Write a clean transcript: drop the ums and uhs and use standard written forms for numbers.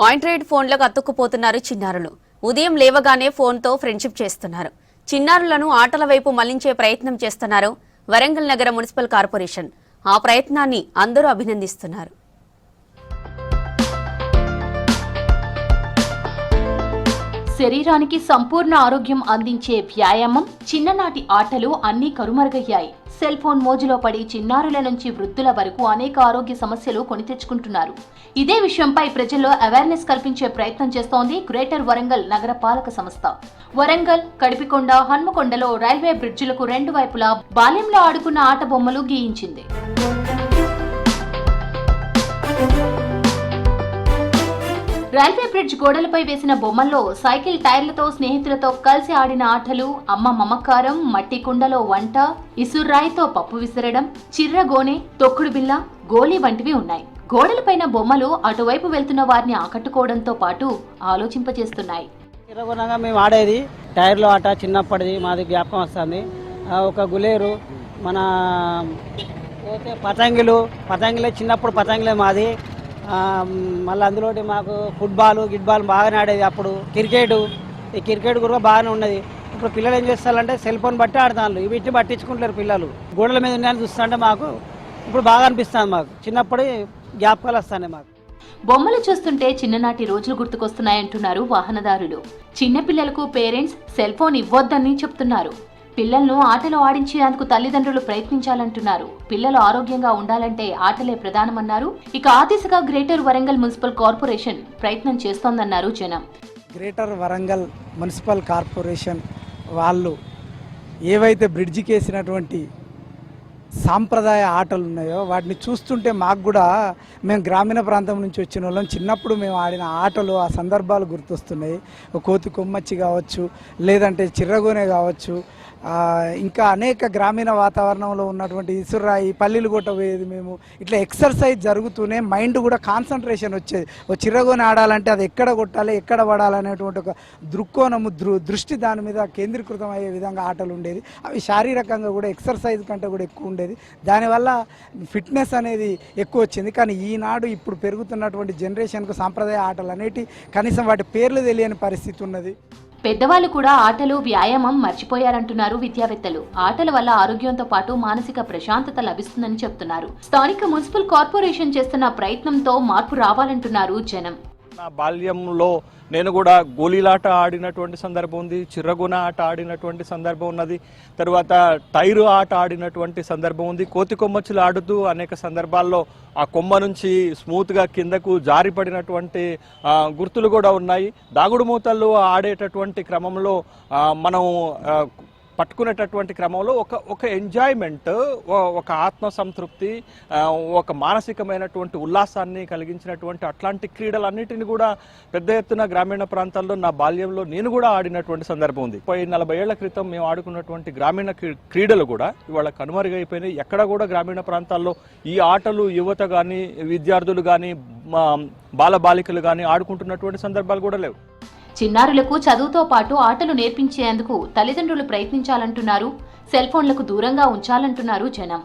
Android ఫోన్లకు అతుక్కుపోతున్నారు చిన్నారులు. ఉదయం లేవగానే ఫోన్తో ఫ్రెండ్షిప్ చేస్తున్నారు. చిన్నారులను ఆటల వైపు మళ్లించే ప్రయత్నం చేస్తున్నారు వరంగల్ నగర మున్సిపల్ కార్పొరేషన్. ఆ ప్రయత్నాన్ని అందరూ అభినందిస్తున్నారు. శరీరానికి సంపూర్ణ ఆరోగ్యం అందించే వ్యాయామం, చిన్ననాటి ఆటలు అన్నీ కరుమరుగయ్యాయి. సెల్ ఫోన్ మోజులో పడి చిన్నారుల నుంచి వృద్ధుల వరకు అనేక ఆరోగ్య సమస్యలు కొని తెచ్చుకుంటున్నారు. ఇదే విషయంపై ప్రజల్లో అవేర్నెస్ కల్పించే ప్రయత్నం చేస్తోంది గ్రేటర్ వరంగల్ నగర పాలక సంస్థ. వరంగల్, కడిపికొండ, హన్మకొండలో రైల్వే బ్రిడ్జిలకు రెండు వైపులా బాల్యంలో ఆడుకున్న ఆట బొమ్మలు గీయించింది. రైల్వే బ్రిడ్జ్ గోడలపై వేసిన బొమ్మల్లో సైకిల్ టైర్లతో స్నేహితులతో కలిసి ఆడిన ఆటలు, అమ్మ మమకారం, మట్టి కుండలో వంట, ఇసుర్రాయితో పప్పు విసరడం, చిర్రగోనె, తొక్కుడు బిల్ల, గోలీ వంటివి ఉన్నాయి. గోడలపైన బొమ్మలు అటువైపు వెళ్తున్న వారిని ఆకట్టుకోవడంతో పాటు ఆలోచింపజేస్తున్నాయి. చిర్రగోనగా మేము ఆడేది టైర్లో ఆట చిన్నప్పటిది మాది జ్ఞాపకం వస్తుంది. ఒక గులేరు, మన పోతే పతంగిలే చిన్నప్పుడు పతంగిలే మాది. మళ్ళీ అందులో మాకు ఫుట్బాల్ గిట్బాల్ బాగానే ఆడేది. అప్పుడు ఈ క్రికెట్ కూడా బాగానే ఉన్నది. ఇప్పుడు పిల్లలు ఏం చేస్తారంటే సెల్ ఫోన్ బట్టి ఆడుతాను, వీటిని పట్టించుకుంటారు పిల్లలు. గోడల మీద ఉన్నాయని చూస్తుంటే మాకు ఇప్పుడు బాగా అనిపిస్తుంది. మాకు చిన్నప్పుడు జ్ఞాపకాలు వస్తాయి. మాకు బొమ్మలు చూస్తుంటే చిన్ననాటి రోజులు గుర్తుకొస్తున్నాయంటున్నారు వాహనదారులు. చిన్నపిల్లలకు పేరెంట్స్ సెల్ ఫోన్ ఇవ్వొద్దని చెప్తున్నారు. పిల్లలను ఆటలు ఆడించేందుకు తల్లిదండ్రులు ప్రయత్నించాలంటున్నారు. పిల్లలు ఆరోగ్యంగా ఉండాలంటే ఆటలే ప్రధానమన్నారు. ఇక ఆ దిశగా గ్రేటర్ వరంగల్ మున్సిపల్ కార్పొరేషన్ ప్రయత్నం చేస్తోందన్నారు జనం. గ్రేటర్ వరంగల్ మున్సిపల్ కార్పొరేషన్ వాళ్ళు ఏవైతే బ్రిడ్జికి వేసినటువంటి సాంప్రదాయ ఆటలు ఉన్నాయో వాటిని చూస్తుంటే మాకు కూడా, మేము గ్రామీణ ప్రాంతం నుంచి వచ్చిన వాళ్ళం, చిన్నప్పుడు మేము ఆడిన ఆటలు ఆ సందర్భాలు గుర్తొస్తున్నాయి. కోతి కొమ్మచ్చి కావచ్చు, లేదంటే చిర్రగోనె కావచ్చు, ఇంకా అనేక గ్రామీణ వాతావరణంలో ఉన్నటువంటి ఇసురాయి పల్లీలు కొట్టబోయేది. మేము ఇట్లా ఎక్సర్సైజ్ జరుగుతూనే మైండ్ కూడా కాన్సన్ట్రేషన్ వచ్చేది. ఓ చిర్రగోనె ఆడాలంటే అది ఎక్కడ కొట్టాలి, ఎక్కడ పడాలనేటువంటి ఒక దృక్కోణము దృష్టి దాని మీద కేంద్రీకృతం అయ్యే విధంగా ఆటలు ఉండేది. అవి శారీరకంగా కూడా ఎక్సర్సైజ్ కంటే కూడా ఎక్కువ ఉండేది. దానివల్ల ఫిట్నెస్ అనేది ఎక్కువ వచ్చింది. కానీ ఈనాడు ఇప్పుడు పెరుగుతున్నటువంటి జనరేషన్కు సాంప్రదాయ ఆటలు అనేటి కనీసం వాటి పేర్లు తెలియని పరిస్థితి ఉన్నది. పెద్దవాళ్లు కూడా ఆటలు, వ్యాయామం మర్చిపోయారంటున్నారు విద్యావేత్తలు. ఆటల వల్ల ఆరోగ్యంతో పాటు మానసిక ప్రశాంతత లభిస్తుందని చెప్తున్నారు. స్థానిక మున్సిపల్ కార్పొరేషన్ చేస్తున్న ప్రయత్నంతో మార్పు రావాలంటున్నారు జనం. నా బాల్యంలో నేను కూడా గోళీలాట ఆడినటువంటి సందర్భం ఉంది, చిర్రగోన ఆట ఆడినటువంటి సందర్భం ఉన్నది, తర్వాత టైరు ఆట ఆడినటువంటి సందర్భం ఉంది. కోతి కొమ్మచ్చులు ఆడుతూ అనేక సందర్భాల్లో ఆ కొమ్మ నుంచి స్మూత్గా కిందకు జారిపడినటువంటి గుర్తులు కూడా ఉన్నాయి. దాగుడు మూతల్లో ఆడేటటువంటి క్రమంలో మనం పట్టుకునేటటువంటి క్రమంలో ఒక ఎంజాయ్మెంట్, ఒక ఆత్మసంతృప్తి, ఒక మానసికమైనటువంటి ఉల్లాసాన్ని కలిగించినటువంటి అట్లాంటి క్రీడలన్నిటిని కూడా పెద్ద ఎత్తున గ్రామీణ ప్రాంతాల్లో నా బాల్యంలో నేను కూడా ఆడినటువంటి సందర్భం ఉంది. 40 ఏళ్ల క్రితం మేము ఆడుకున్నటువంటి గ్రామీణ క్రీడలు కూడా ఇవాళ కనుమరుగైపోయినాయి. ఎక్కడ కూడా గ్రామీణ ప్రాంతాల్లో ఈ ఆటలు యువత కానీ, విద్యార్థులు కానీ, బాలబాలికలు కానీ ఆడుకుంటున్నటువంటి సందర్భాలు కూడా లేవు. చిన్నారులకు చదువుతో పాటు ఆటలు నేర్పించేందుకు తల్లిదండ్రులు ప్రయత్నించాలంటున్నారు. సెల్ ఫోన్లకు దూరంగా ఉంచాలంటున్నారు జనం.